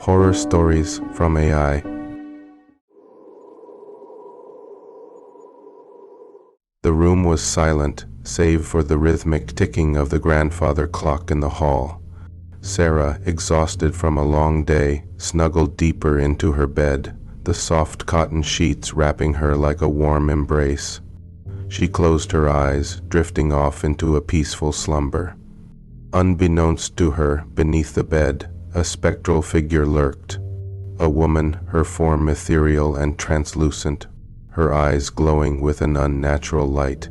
Horror Stories from AI. The room was silent, save for the rhythmic ticking of the grandfather clock in the hall. Sarah, exhausted from a long day, snuggled deeper into her bed, the soft cotton sheets wrapping her like a warm embrace. She closed her eyes, drifting off into a peaceful slumber. Unbeknownst to her, beneath the bed, a spectral figure lurked. A woman, her form ethereal and translucent, her eyes glowing with an unnatural light.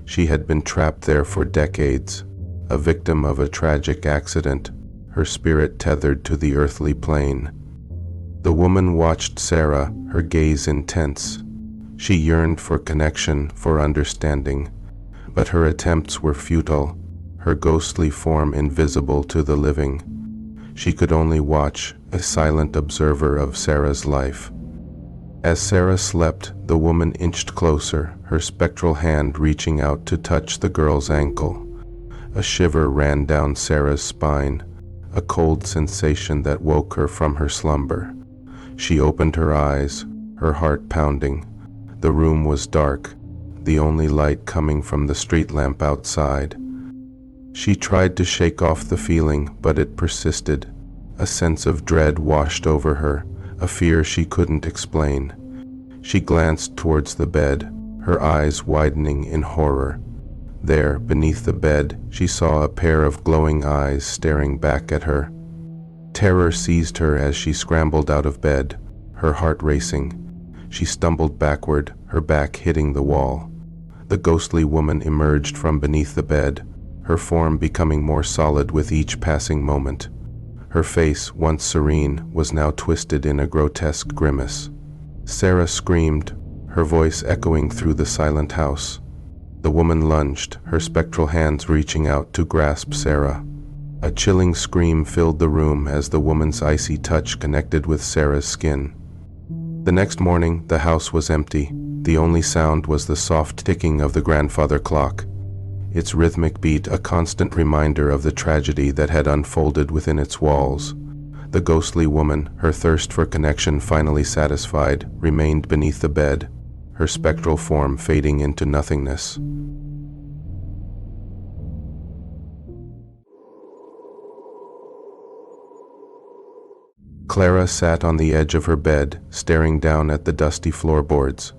She had been trapped there for decades, a victim of a tragic accident, her spirit tethered to the earthly plane. The woman watched Sarah, her gaze intense. She yearned for connection, for understanding, but her attempts were futile, her ghostly form invisible to the living. She could only watch, a silent observer of Sarah's life. As Sarah slept, the woman inched closer, her spectral hand reaching out to touch the girl's ankle. A shiver ran down Sarah's spine, a cold sensation that woke her from her slumber. She opened her eyes, her heart pounding. The room was dark, the only light coming from the street lamp outside. She tried to shake off the feeling, but it persisted. A sense of dread washed over her, a fear she couldn't explain. She glanced towards the bed, her eyes widening in horror. There, beneath the bed, she saw a pair of glowing eyes staring back at her. Terror seized her as she scrambled out of bed, her heart racing. She stumbled backward, her back hitting the wall. The ghostly woman emerged from beneath the bed, her form becoming more solid with each passing moment. Her face, once serene, was now twisted in a grotesque grimace. Sarah screamed, her voice echoing through the silent house. The woman lunged, her spectral hands reaching out to grasp Sarah. A chilling scream filled the room as the woman's icy touch connected with Sarah's skin. The next morning, the house was empty. The only sound was the soft ticking of the grandfather clock, its rhythmic beat a constant reminder of the tragedy that had unfolded within its walls. The ghostly woman, her thirst for connection finally satisfied, remained beneath the bed, her spectral form fading into nothingness. Clara sat on the edge of her bed, staring down at the dusty floorboards.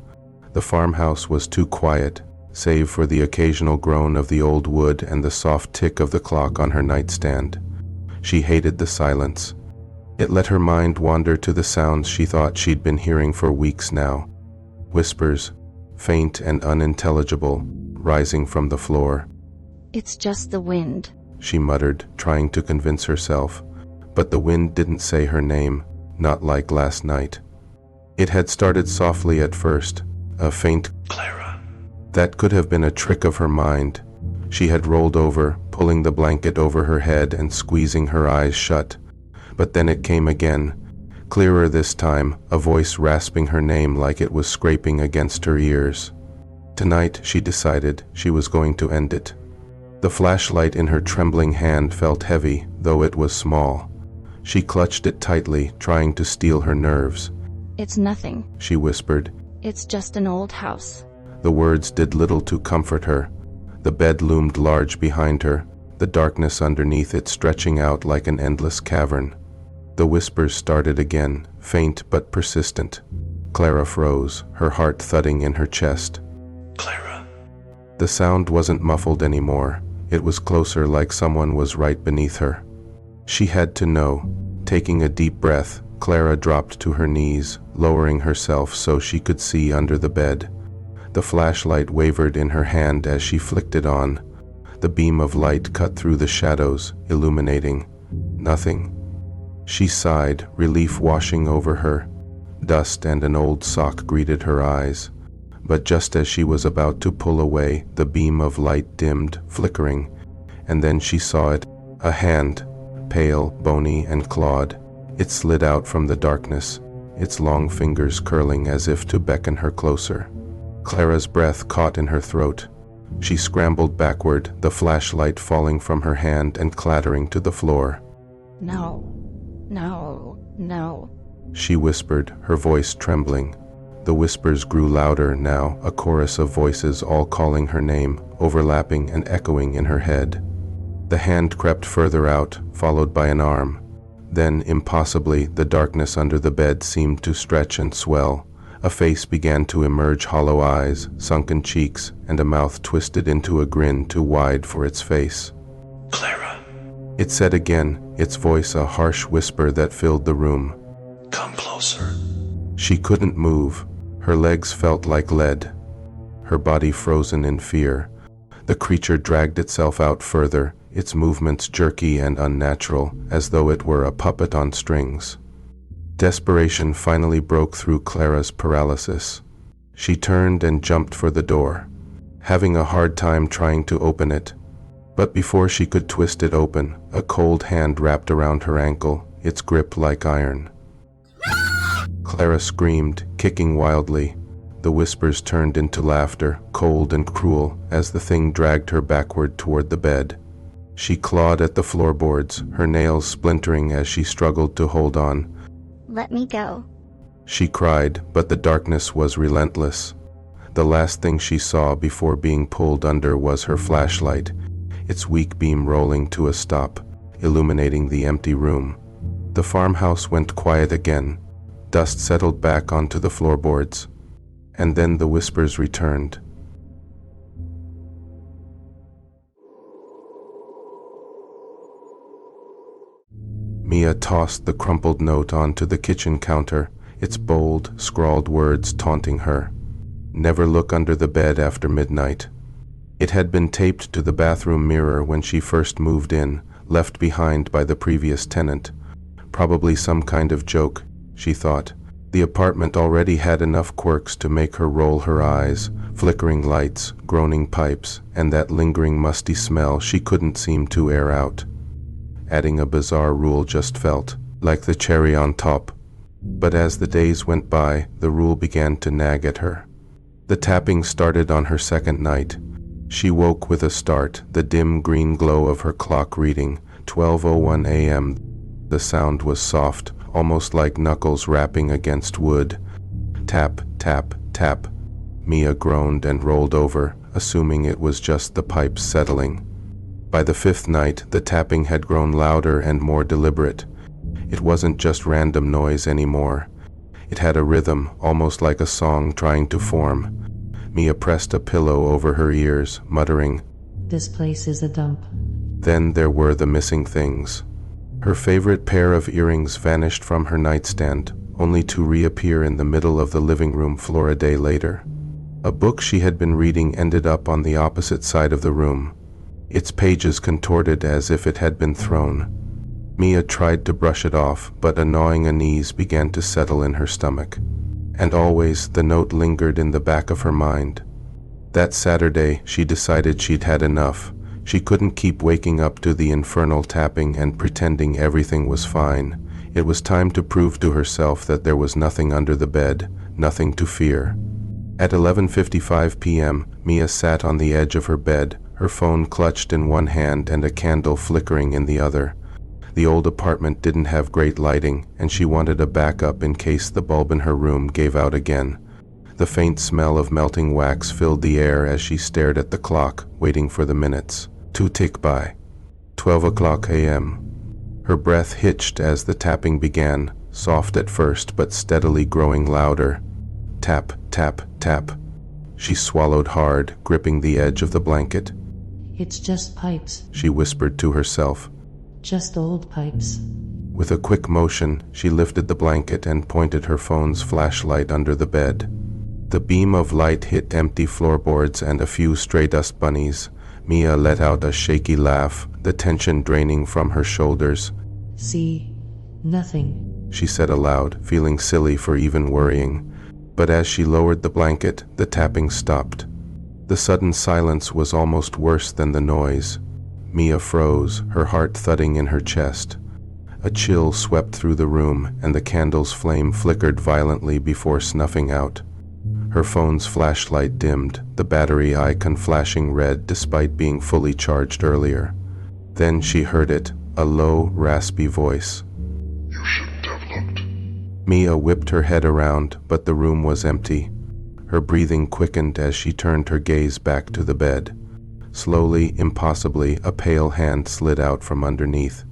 The farmhouse was too quiet, save for the occasional groan of the old wood and the soft tick of the clock on her nightstand. She hated the silence. It let her mind wander to the sounds she thought she'd been hearing for weeks now. Whispers, faint and unintelligible, rising from the floor. "It's just the wind," she muttered, trying to convince herself. But the wind didn't say her name, not like last night. It had started softly at first, a faint Clara. That could have been a trick of her mind. She had rolled over, pulling the blanket over her head and squeezing her eyes shut. But then it came again, clearer this time, a voice rasping her name like it was scraping against her ears. Tonight, she decided, she was going to end it. The flashlight in her trembling hand felt heavy, though it was small. She clutched it tightly, trying to steel her nerves. "It's nothing," she whispered. "It's just an old house." The words did little to comfort her. The bed loomed large behind her, the darkness underneath it stretching out like an endless cavern. The whispers started again, faint but persistent. Clara froze, her heart thudding in her chest. "Clara." The sound wasn't muffled anymore. It was closer, like someone was right beneath her. She had to know. Taking a deep breath, Clara dropped to her knees, lowering herself so she could see under the bed. The flashlight wavered in her hand as she flicked it on. The beam of light cut through the shadows, illuminating nothing. She sighed, relief washing over her. Dust and an old sock greeted her eyes. But just as she was about to pull away, the beam of light dimmed, flickering, and then she saw it, a hand, pale, bony, and clawed. It slid out from the darkness, its long fingers curling as if to beckon her closer. Clara's breath caught in her throat. She scrambled backward, the flashlight falling from her hand and clattering to the floor. "No," No. she whispered, her voice trembling. The whispers grew louder now, a chorus of voices all calling her name, overlapping and echoing in her head. The hand crept further out, followed by an arm. Then, impossibly, the darkness under the bed seemed to stretch and swell. A face began to emerge, hollow eyes, sunken cheeks, and a mouth twisted into a grin too wide for its face. Clara, It said again, its voice a harsh whisper that filled the room. come closer. She couldn't move. Her legs felt like lead, her body frozen in fear. The creature dragged itself out further, its movements jerky and unnatural, as though it were a puppet on strings. Desperation finally broke through Clara's paralysis. She turned and jumped for the door, having a hard time trying to open it. But before she could twist it open, a cold hand wrapped around her ankle, its grip like iron. Clara screamed, kicking wildly. The whispers turned into laughter, cold and cruel, as the thing dragged her backward toward the bed. She clawed at the floorboards, her nails splintering as she struggled to hold on. Let me go. She cried, but the darkness was relentless. The last thing she saw before being pulled under was her flashlight, its weak beam rolling to a stop, illuminating the empty room. The farmhouse went quiet again. Dust settled back onto the floorboards, and then the whispers returned. Mia tossed the crumpled note onto the kitchen counter, its bold, scrawled words taunting her. Never look under the bed after midnight. It had been taped to the bathroom mirror when she first moved in, left behind by the previous tenant. Probably some kind of joke, she thought. The apartment already had enough quirks to make her roll her eyes, flickering lights, groaning pipes, and that lingering musty smell she couldn't seem to air out. Adding a bizarre rule just felt like the cherry on top. But as the days went by, the rule began to nag at her. The tapping started on her second night. She woke with a start, the dim green glow of her clock reading 12:01 a.m. The sound was soft, almost like knuckles rapping against wood. Tap, tap, tap. Mia groaned and rolled over, assuming it was just the pipes settling. By the fifth night, the tapping had grown louder and more deliberate. It wasn't just random noise anymore. It had a rhythm, almost like a song trying to form. Mia pressed a pillow over her ears, muttering, "This place is a dump." Then there were the missing things. Her favorite pair of earrings vanished from her nightstand, only to reappear in the middle of the living room floor a day later. A book she had been reading ended up on the opposite side of the room, its pages contorted as if it had been thrown. Mia tried to brush it off, but a gnawing unease began to settle in her stomach. And always the note lingered in the back of her mind. That Saturday, she decided she'd had enough. She couldn't keep waking up to the infernal tapping and pretending everything was fine. It was time to prove to herself that there was nothing under the bed, nothing to fear. At 11:55 p.m., Mia sat on the edge of her bed, her phone clutched in one hand and a candle flickering in the other. The old apartment didn't have great lighting, and she wanted a backup in case the bulb in her room gave out again. The faint smell of melting wax filled the air as she stared at the clock, waiting for the minutes to tick by. 12 o'clock a.m. Her breath hitched as the tapping began, soft at first but steadily growing louder. Tap, tap, tap. She swallowed hard, gripping the edge of the blanket. "It's just pipes. She whispered to herself. Just old pipes." With a quick motion, she lifted the blanket and pointed her phone's flashlight under the bed. The beam of light hit empty floorboards and a few stray dust bunnies. Mia let out a shaky laugh, the tension draining from her shoulders. "See? Nothing." She said aloud, feeling silly for even worrying. But as she lowered the blanket, the tapping stopped. The sudden silence was almost worse than the noise. Mia froze, her heart thudding in her chest. A chill swept through the room, and the candle's flame flickered violently before snuffing out. Her phone's flashlight dimmed, the battery icon flashing red despite being fully charged earlier. Then she heard it, a low, raspy voice. You Mia whipped her head around, but the room was empty. Her breathing quickened as she turned her gaze back to the bed. Slowly, impossibly, a pale hand slid out from underneath,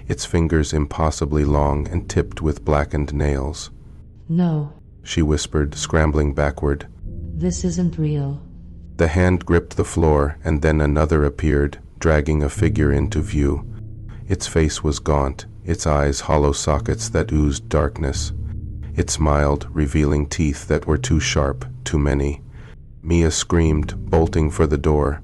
its fingers impossibly long and tipped with blackened nails. No, She whispered, scrambling backward. this isn't real. The hand gripped the floor, and then another appeared, dragging a figure into view. Its face was gaunt, its eyes hollow sockets that oozed darkness. It smiled, revealing teeth that were too sharp, too many. Mia screamed, bolting for the door.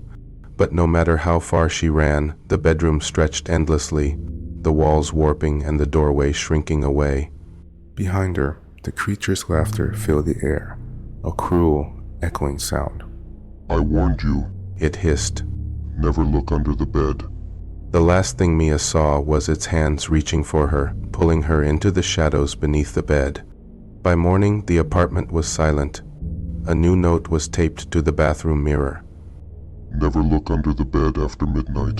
But no matter how far she ran, the bedroom stretched endlessly, the walls warping and the doorway shrinking away. Behind her, the creature's laughter filled the air, a cruel, echoing sound. I warned you. It hissed. Never look under the bed. The last thing Mia saw was its hands reaching for her, pulling her into the shadows beneath the bed. By morning, the apartment was silent. A new note was taped to the bathroom mirror. Never look under the bed after midnight.